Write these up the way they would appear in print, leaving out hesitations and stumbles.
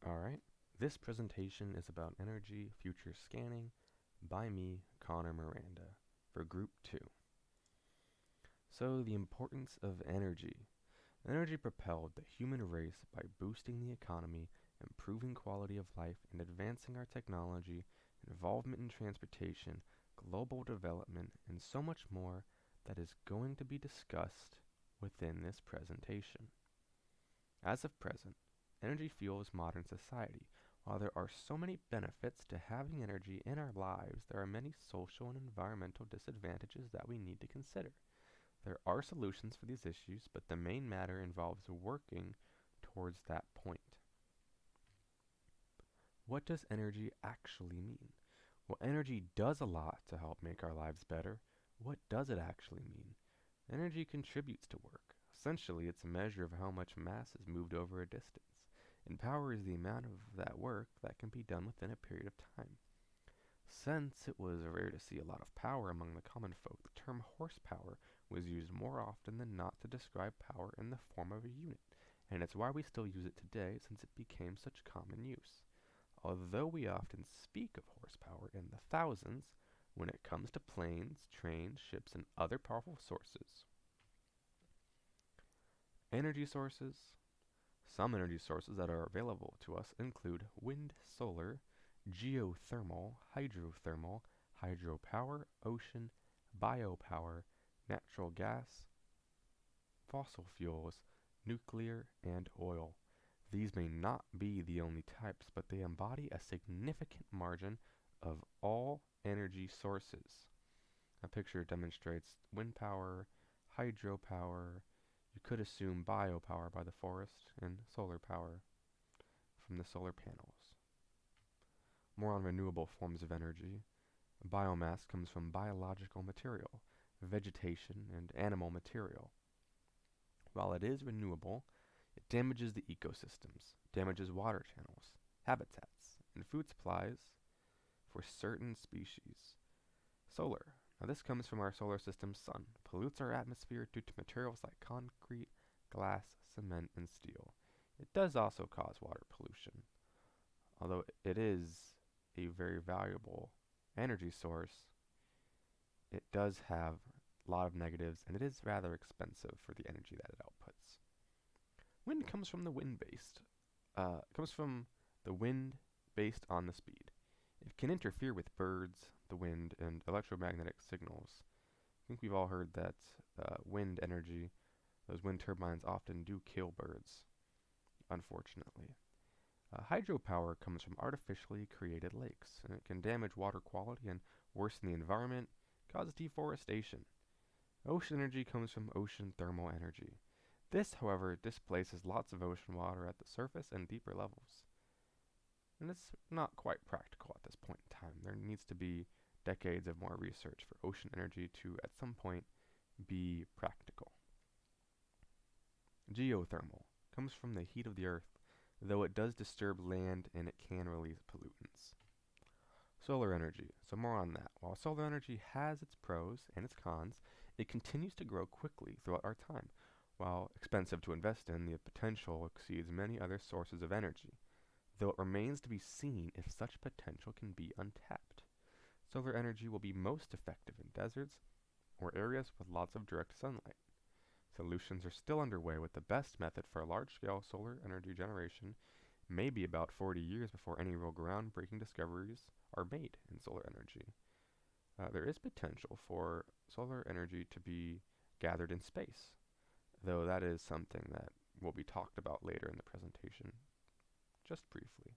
Alright, this presentation is about energy future scanning by me, Connor Miranda, for Group 2. So, the importance of energy. Energy propelled the human race by boosting the economy, improving quality of life, and advancing our technology, involvement in transportation, global development, and so much more that is going to be discussed within this presentation. As of present, energy fuels modern society. While there are so many benefits to having energy in our lives, there are many social and environmental disadvantages that we need to consider. There are solutions for these issues, but the main matter involves working towards that point. What does energy actually mean? Well, energy does a lot to help make our lives better. What does it actually mean? Energy contributes to work. Essentially, it's a measure of how much mass is moved over a distance, and power is the amount of that work that can be done within a period of time. Since it was rare to see a lot of power among the common folk, the term horsepower was used more often than not to describe power in the form of a unit, and it's why we still use it today since it became such common use. Although we often speak of horsepower in the thousands when it comes to planes, trains, ships, and other powerful sources. Energy sources. Some energy sources that are available to us include wind, solar, geothermal, hydropower, ocean, biopower, natural gas, fossil fuels, nuclear, and oil. These may not be the only types, but they embody a significant margin of all energy sources. A picture demonstrates wind power, hydropower, you could assume biopower by the forest, and solar power from the solar panels. More on renewable forms of energy. Biomass comes from biological material, vegetation, and animal material. While it is renewable, it damages the ecosystems, damages water channels, habitats, and food supplies for certain species. Solar. Now this comes from our solar system's sun, pollutes our atmosphere due to materials like concrete, glass, cement, and steel. It does also cause water pollution. Although it is a very valuable energy source, it does have a lot of negatives, and it is rather expensive for the energy that it outputs. Wind comes from the wind based on the speed. It can interfere with birds, the wind, and electromagnetic signals. I think we've all heard that wind energy, those wind turbines often do kill birds, unfortunately. Hydropower comes from artificially created lakes, and it can damage water quality and worsen the environment, cause deforestation. Ocean energy comes from ocean thermal energy. This, however, displaces lots of ocean water at the surface and deeper levels. And it's not quite practical at this point in time. There needs to be decades of more research for ocean energy to, at some point, be practical. Geothermal comes from the heat of the earth, though it does disturb land and it can release pollutants. Solar energy. So more on that. While solar energy has its pros and its cons, it continues to grow quickly throughout our time. While expensive to invest in, the potential exceeds many other sources of energy, though it remains to be seen if such potential can be untapped. Solar energy will be most effective in deserts or areas with lots of direct sunlight. Solutions are still underway, with the best method for large-scale solar energy generation may be about 40 years before any real groundbreaking discoveries are made in solar energy. There is potential for solar energy to be gathered in space, though that is something that will be talked about later in the presentation, just briefly.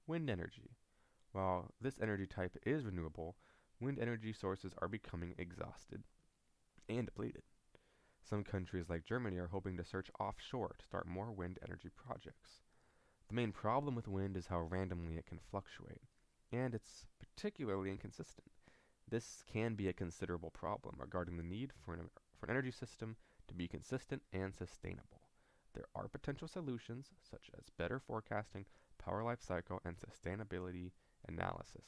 Wind energy. While this energy type is renewable, wind energy sources are becoming exhausted and depleted. Some countries like Germany are hoping to search offshore to start more wind energy projects. The main problem with wind is how randomly it can fluctuate, and it's particularly inconsistent. This can be a considerable problem regarding the need for an energy system to be consistent and sustainable. There are potential solutions, such as better forecasting, power life cycle, and sustainability analysis.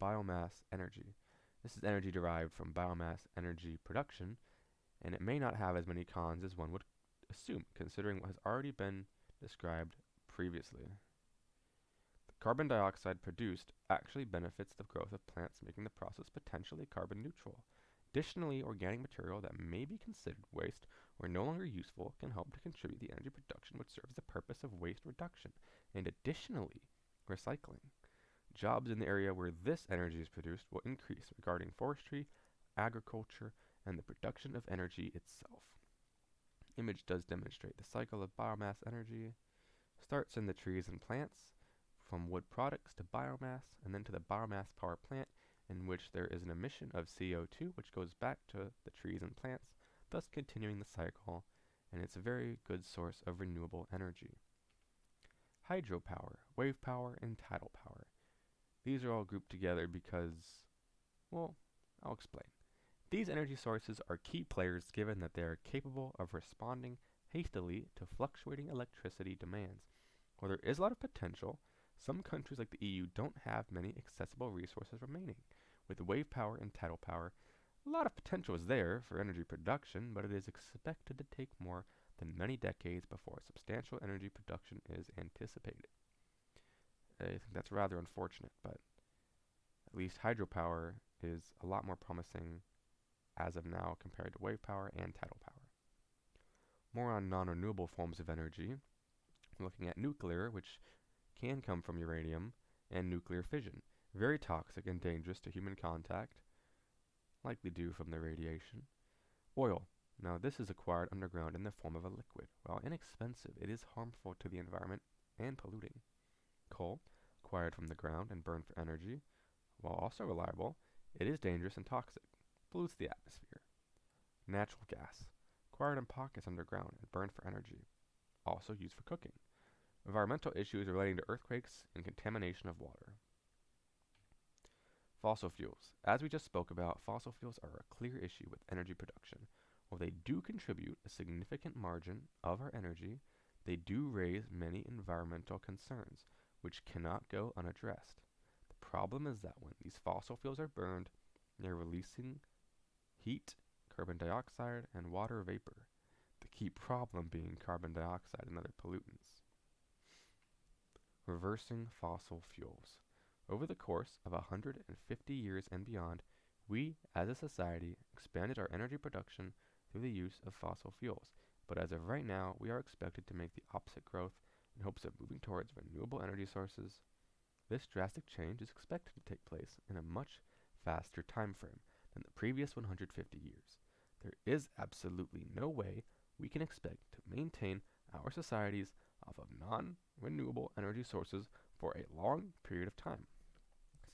Biomass energy. This is energy derived from biomass energy production, and it may not have as many cons as one would assume, considering what has already been described previously. The carbon dioxide produced actually benefits the growth of plants, making the process potentially carbon neutral. Additionally, organic material that may be considered waste or no longer useful can help to contribute the energy production which serves the purpose of waste reduction, and additionally, recycling. Jobs in the area where this energy is produced will increase regarding forestry, agriculture, and the production of energy itself. Image does demonstrate the cycle of biomass energy. Starts in the trees and plants, from wood products to biomass, and then to the biomass power plant, in which there is an emission of CO2, which goes back to the trees and plants, thus continuing the cycle, and it's a very good source of renewable energy. Hydropower, wave power, and tidal power. These are all grouped together because, well, I'll explain. These energy sources are key players given that they are capable of responding hastily to fluctuating electricity demands. While there is a lot of potential, some countries like the EU don't have many accessible resources remaining. With wave power and tidal power, a lot of potential is there for energy production, but it is expected to take more than many decades before substantial energy production is anticipated. I think that's rather unfortunate, but at least hydropower is a lot more promising as of now compared to wave power and tidal power. More on non-renewable forms of energy, we're looking at nuclear, which can come from uranium, and nuclear fission. Very toxic and dangerous to human contact, likely due from the radiation. Oil. Now this is acquired underground in the form of a liquid. While inexpensive, it is harmful to the environment and polluting. Coal, acquired from the ground and burned for energy. While also reliable, it is dangerous and toxic, pollutes the atmosphere. Natural gas, acquired in pockets underground and burned for energy, also used for cooking. Environmental issues relating to earthquakes and contamination of water. Fossil fuels. As we just spoke about, fossil fuels are a clear issue with energy production. While they do contribute a significant margin of our energy, they do raise many environmental concerns, which cannot go unaddressed. The problem is that when these fossil fuels are burned, they are releasing heat, carbon dioxide, and water vapor. The key problem being carbon dioxide and other pollutants. Reversing fossil fuels. Over the course of 150 years and beyond, we, as a society, expanded our energy production through the use of fossil fuels. But as of right now, we are expected to make the opposite growth in hopes of moving towards renewable energy sources. This drastic change is expected to take place in a much faster time frame than the previous 150 years. There is absolutely no way we can expect to maintain our societies off of non-renewable energy sources for a long period of time.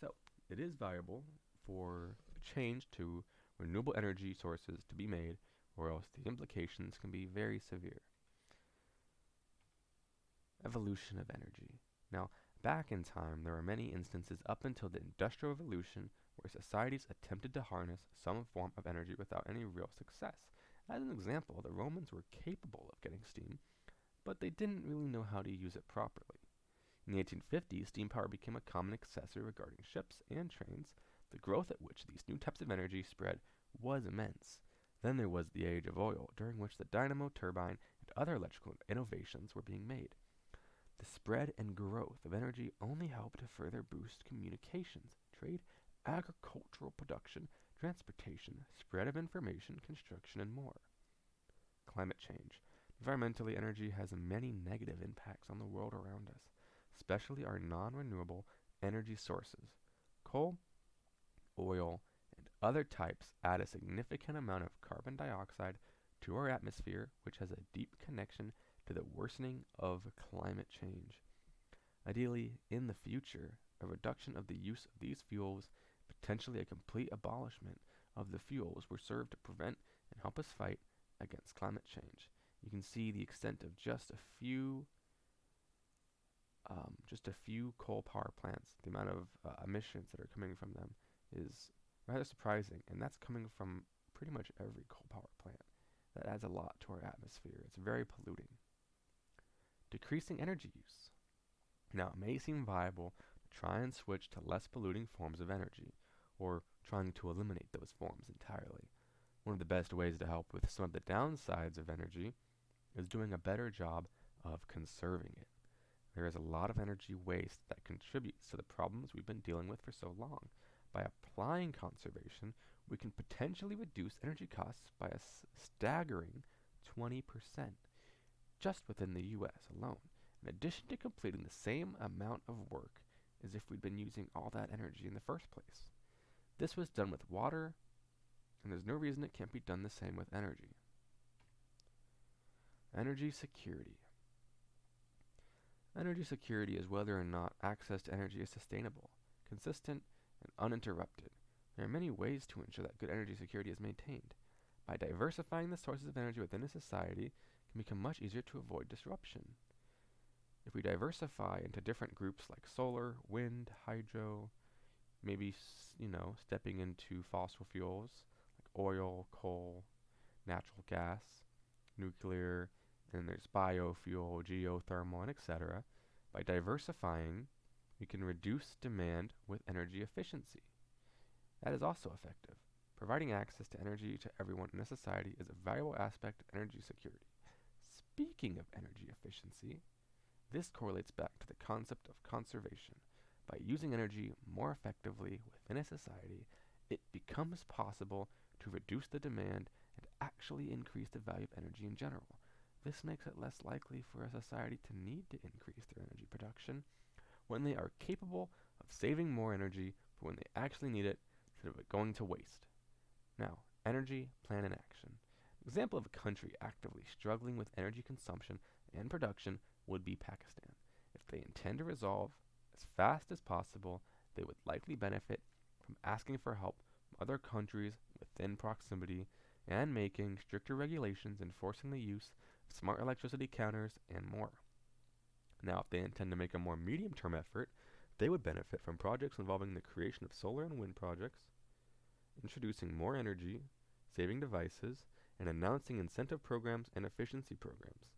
So, it is valuable for a change to renewable energy sources to be made, or else the implications can be very severe. Evolution of energy. Now, back in time, there are many instances up until the Industrial Revolution where societies attempted to harness some form of energy without any real success. As an example, the Romans were capable of getting steam, but they didn't really know how to use it properly. In the 1850s, steam power became a common accessory regarding ships and trains. The growth at which these new types of energy spread was immense. Then there was the age of oil, during which the dynamo, turbine, and other electrical innovations were being made. The spread and growth of energy only helped to further boost communications, trade, agricultural production, transportation, spread of information, construction, and more. Climate change. Environmentally, energy has many negative impacts on the world around us, especially our non-renewable energy sources. Coal, oil, and other types add a significant amount of carbon dioxide to our atmosphere, which has a deep connection to the worsening of climate change. Ideally, in the future, a reduction of the use of these fuels, potentially a complete abolishment of the fuels, will serve to prevent and help us fight against climate change. You can see the extent of just a few coal power plants. The amount of emissions that are coming from them is rather surprising, and that's coming from pretty much every coal power plant. That adds a lot to our atmosphere. It's very polluting. Decreasing energy use. Now, it may seem viable to try and switch to less polluting forms of energy, or trying to eliminate those forms entirely. One of the best ways to help with some of the downsides of energy is doing a better job of conserving it. there is a lot of energy waste that contributes to the problems we've been dealing with for so long. By applying conservation, we can potentially reduce energy costs by a staggering 20% just within the US alone, in addition to completing the same amount of work as if we'd been using all that energy in the first place. This was done with water, and there's no reason it can't be done the same with energy. Energy security. Energy security is whether or not access to energy is sustainable, consistent, and uninterrupted. There are many ways to ensure that good energy security is maintained. By diversifying the sources of energy within a society, it can become much easier to avoid disruption. If we diversify into different groups like solar, wind, hydro, maybe stepping into fossil fuels like oil, coal, natural gas, nuclear, and there's biofuel, geothermal, and etc. By diversifying, we can reduce demand with energy efficiency. That is also effective. Providing access to energy to everyone in a society is a valuable aspect of energy security. Speaking of energy efficiency, this correlates back to the concept of conservation. By using energy more effectively within a society, it becomes possible to reduce the demand and actually increase the value of energy in general. This makes it less likely for a society to need to increase their energy production when they are capable of saving more energy for when they actually need it instead of it going to waste. Now, energy plan in action. An example of a country actively struggling with energy consumption and production would be Pakistan. If they intend to resolve as fast as possible, they would likely benefit from asking for help from other countries within proximity and making stricter regulations enforcing the use of smart electricity counters and more. Now, if they intend to make a more medium-term effort, they would benefit from projects involving the creation of solar and wind projects, introducing more energy, saving devices, and announcing incentive programs and efficiency programs.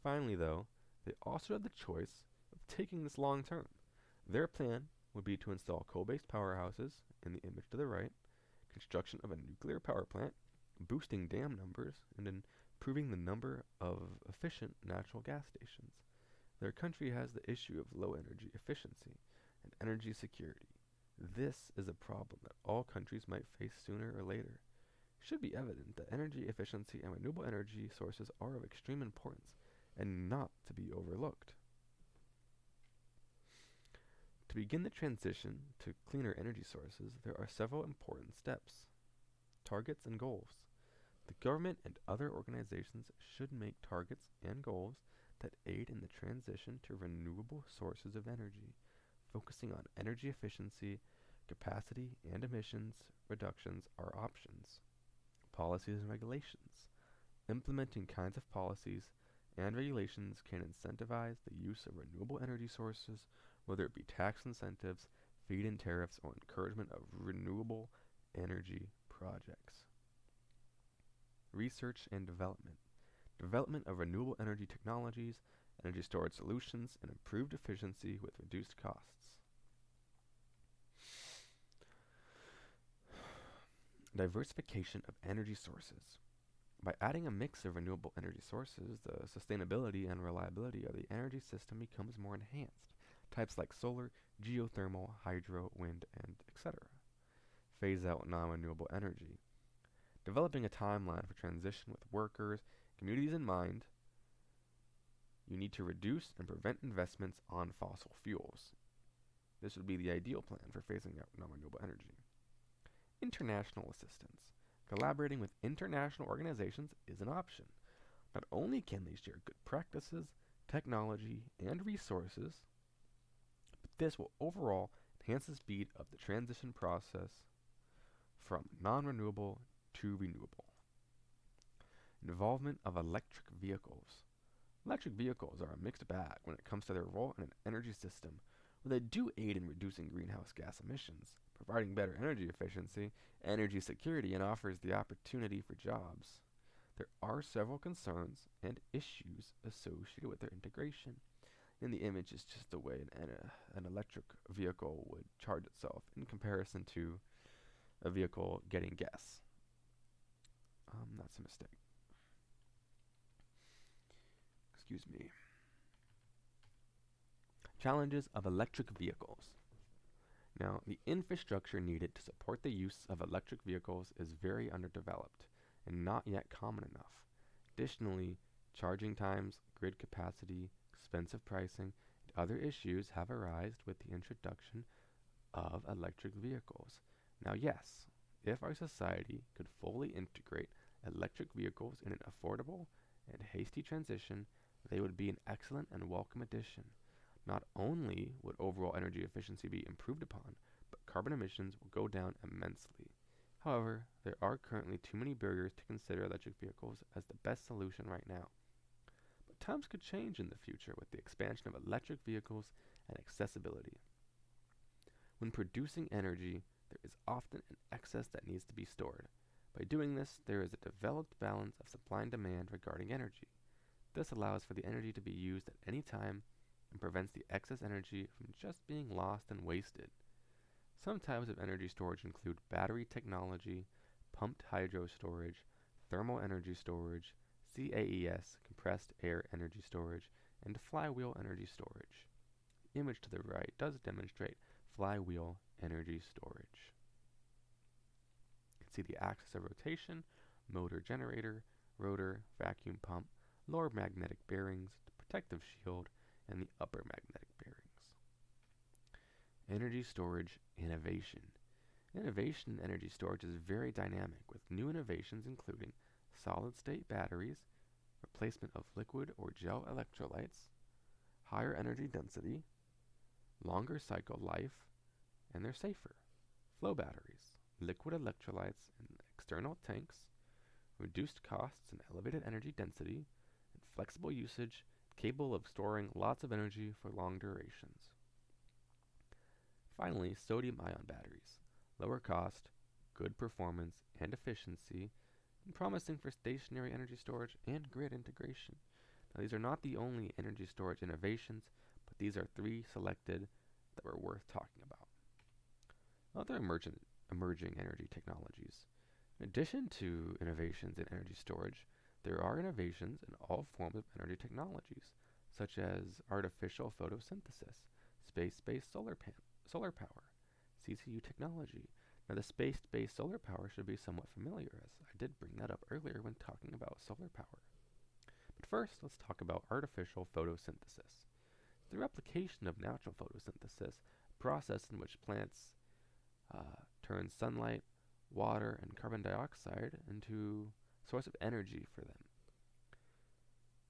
Finally, though, they also have the choice of taking this long term. Their plan would be to install coal-based powerhouses, in the image to the right, construction of a nuclear power plant, boosting dam numbers, and improving the number of efficient natural gas stations. Their country has the issue of low energy efficiency and energy security. This is a problem that all countries might face sooner or later. It should be evident that energy efficiency and renewable energy sources are of extreme importance and not to be overlooked. To begin the transition to cleaner energy sources, there are several important steps. Targets and goals. The government and other organizations should make targets and goals that aid in the transition to renewable sources of energy, focusing on energy efficiency, capacity, and emissions reductions are options. Policies and regulations. Implementing kinds of policies and regulations can incentivize the use of renewable energy sources, whether it be tax incentives, feed-in tariffs, or encouragement of renewable energy projects. Research and development. Development of renewable energy technologies, energy storage solutions, and improved efficiency with reduced costs. Diversification of energy sources. By adding a mix of renewable energy sources, the sustainability and reliability of the energy system becomes more enhanced. Types like solar, geothermal, hydro, wind, and etc. Phase out non-renewable energy. Developing a timeline for transition with workers, communities in mind, you need to reduce and prevent investments on fossil fuels. This would be the ideal plan for phasing out non-renewable energy. International assistance. Collaborating with international organizations is an option. Not only can they share good practices, technology, and resources, but this will overall enhance the speed of the transition process from non-renewable to renewable. Involvement of electric vehicles. Electric vehicles are a mixed bag when it comes to their role in an energy system, where they do aid in reducing greenhouse gas emissions, providing better energy efficiency, energy security, and offers the opportunity for jobs. There are several concerns and issues associated with their integration. In the image is just the way an electric vehicle would charge itself in comparison to a vehicle getting gas. That's a mistake. Excuse me. Challenges of electric vehicles. Now, the infrastructure needed to support the use of electric vehicles is very underdeveloped and not yet common enough. Additionally, charging times, grid capacity, expensive pricing, and other issues have arisen with the introduction of electric vehicles. Now, yes, if our society could fully integrate electric vehicles in an affordable and hasty transition, they would be an excellent and welcome addition. Not only would overall energy efficiency be improved upon, but carbon emissions will go down immensely. However, there are currently too many barriers to consider electric vehicles as the best solution right now. But times could change in the future with the expansion of electric vehicles and accessibility. When producing energy, there is often an excess that needs to be stored. By doing this, there is a developed balance of supply and demand regarding energy. This allows for the energy to be used at any time and prevents the excess energy from just being lost and wasted. Some types of energy storage include battery technology, pumped hydro storage, thermal energy storage, CAES, compressed air energy storage, and flywheel energy storage. The image to the right does demonstrate flywheel energy storage. You can see the axis of rotation, motor generator, rotor, vacuum pump, lower magnetic bearings, the protective shield, and the upper magnetic bearings. Energy storage innovation. Innovation in energy storage is very dynamic, with new innovations including solid-state batteries, replacement of liquid or gel electrolytes, higher energy density, longer cycle life, and they're safer. Flow batteries, liquid electrolytes in external tanks, reduced costs and elevated energy density, and flexible usage capable of storing lots of energy for long durations. Finally, sodium-ion batteries, lower cost, good performance and efficiency, and promising for stationary energy storage and grid integration. Now, these are not the only energy storage innovations, but these are three selected that were worth talking about. Other emerging energy technologies. In addition to innovations in energy storage, there are innovations in all forms of energy technologies, such as artificial photosynthesis, space-based solar power, CCU technology. Now, the space-based solar power should be somewhat familiar, as I did bring that up earlier when talking about solar power. But first, let's talk about artificial photosynthesis. The replication of natural photosynthesis, a process in which plants turn sunlight, water, and carbon dioxide into a source of energy for them.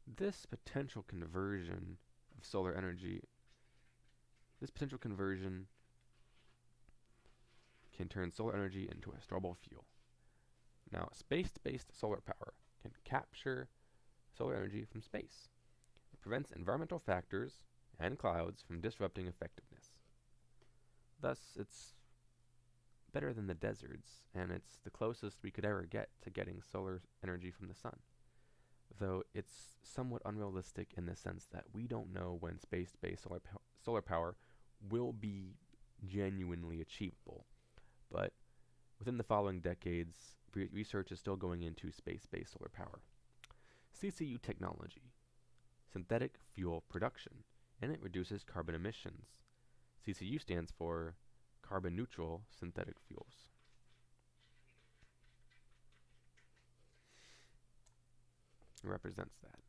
This potential conversion of solar energy, this potential conversion can turn solar energy into a storeable fuel. Now, space-based solar power can capture solar energy from space. It prevents environmental factors and clouds from disrupting effectiveness. Thus, it's better than the deserts, and it's the closest we could ever get to getting solar energy from the sun. Though it's somewhat unrealistic in the sense that we don't know when space-based solar power will be genuinely achievable. But within the following decades, research is still going into space-based solar power. CCU technology, synthetic fuel production, and it reduces carbon emissions. CCU stands for carbon neutral synthetic fuels. It represents that.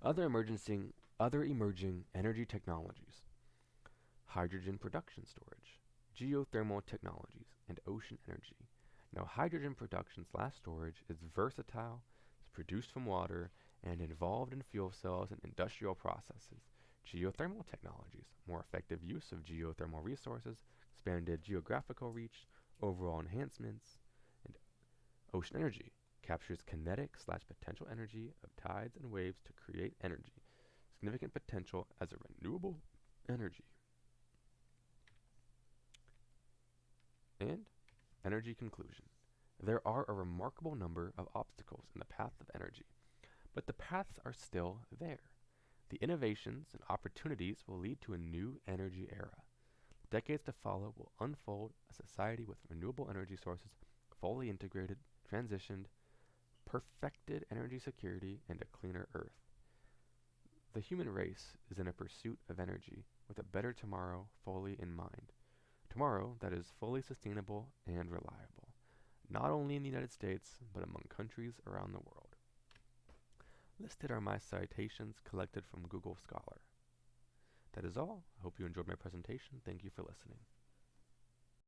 Other emerging energy technologies: hydrogen production storage, geothermal technologies, and ocean energy. Now, hydrogen production/storage is versatile, it's produced from water, and involved in fuel cells and industrial processes. Geothermal technologies, more effective use of geothermal resources, expanded geographical reach, overall enhancements, and ocean energy captures kinetic/potential energy of tides and waves to create energy, significant potential as a renewable energy. And energy conclusion. There are a remarkable number of obstacles in the path of energy, but the paths are still there. The innovations and opportunities will lead to a new energy era. The decades to follow will unfold a society with renewable energy sources fully integrated, transitioned, perfected energy security, and a cleaner earth. The human race is in a pursuit of energy with a better tomorrow fully in mind. Tomorrow that is fully sustainable and reliable, not only in the United States, but among countries around the world. Listed are my citations collected from Google Scholar. That is all. I hope you enjoyed my presentation. Thank you for listening.